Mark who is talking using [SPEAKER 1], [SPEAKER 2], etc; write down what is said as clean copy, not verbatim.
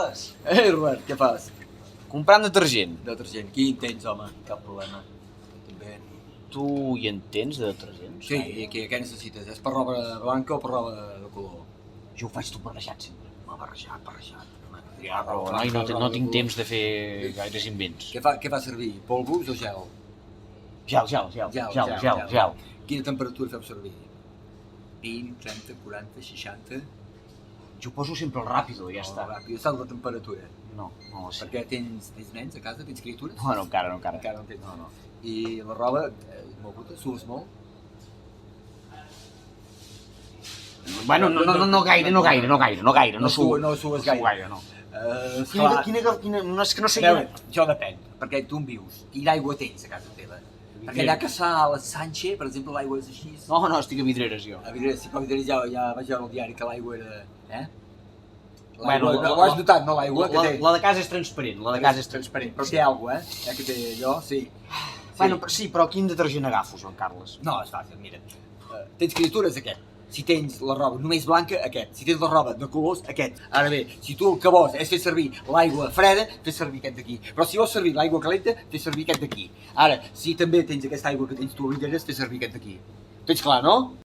[SPEAKER 1] Carles!
[SPEAKER 2] Robert, què fas?
[SPEAKER 1] Comprant detergent.
[SPEAKER 2] Detergent. Qui en tens, home? Cap problema. També.
[SPEAKER 1] Tu hi entens de detergents?
[SPEAKER 2] Sí, i què necessites? És per roba blanca o per roba de color?
[SPEAKER 1] Jo ho faig tot barrejat sempre.
[SPEAKER 2] M'ha barrejat.
[SPEAKER 1] Ja, però no tinc temps de fer gaires invents.
[SPEAKER 2] Què fa servir? Polvos o gel?
[SPEAKER 1] Gel.
[SPEAKER 2] Quina temperatura feu servir? 20, 30, 40, 60?
[SPEAKER 1] Jo poso sempre el ràpido i ja està.
[SPEAKER 2] Ràpid, saps la temperatura?
[SPEAKER 1] No ho sé.
[SPEAKER 2] Perquè tens nens a casa? Tens criatures?
[SPEAKER 1] No, encara.
[SPEAKER 2] Encara no tens. No. I la roba, molt puta, sues molt?
[SPEAKER 1] Bueno, no gaire. No
[SPEAKER 2] sues gaire.
[SPEAKER 1] No.
[SPEAKER 2] Quina...
[SPEAKER 1] No, és que no sé
[SPEAKER 2] A veure, jo depèn, perquè tu on vius, quina aigua tens a casa teva? Perquè allà que s'ha a la Sanche, per exemple, l'aigua és així...
[SPEAKER 1] No, estic a Vidreres, jo.
[SPEAKER 2] A Vidreres, sí, però a Vidreres ja vaig veure al diari que l'aigua era...
[SPEAKER 1] Bueno,
[SPEAKER 2] ho has notat, no, l'aigua que té?
[SPEAKER 1] La de casa és transparent,
[SPEAKER 2] transparent, però té aigua, que té allò, sí.
[SPEAKER 1] Bueno, sí, però quin detergent agafo, Joan Carles?
[SPEAKER 2] No, és fàcil, mira. Tens criatures, aquest. Si tens la roba només blanca, aquest. Si tens la roba de colors, aquest. Ara bé, si tu el que vols és fer servir l'aigua freda, fes servir aquest d'aquí. Però si vols servir l'aigua calenta, fes servir aquest d'aquí. Ara, si també tens aquesta aigua que tens tu a Vidreres, fes servir aquest d'aquí. Tens clar, no?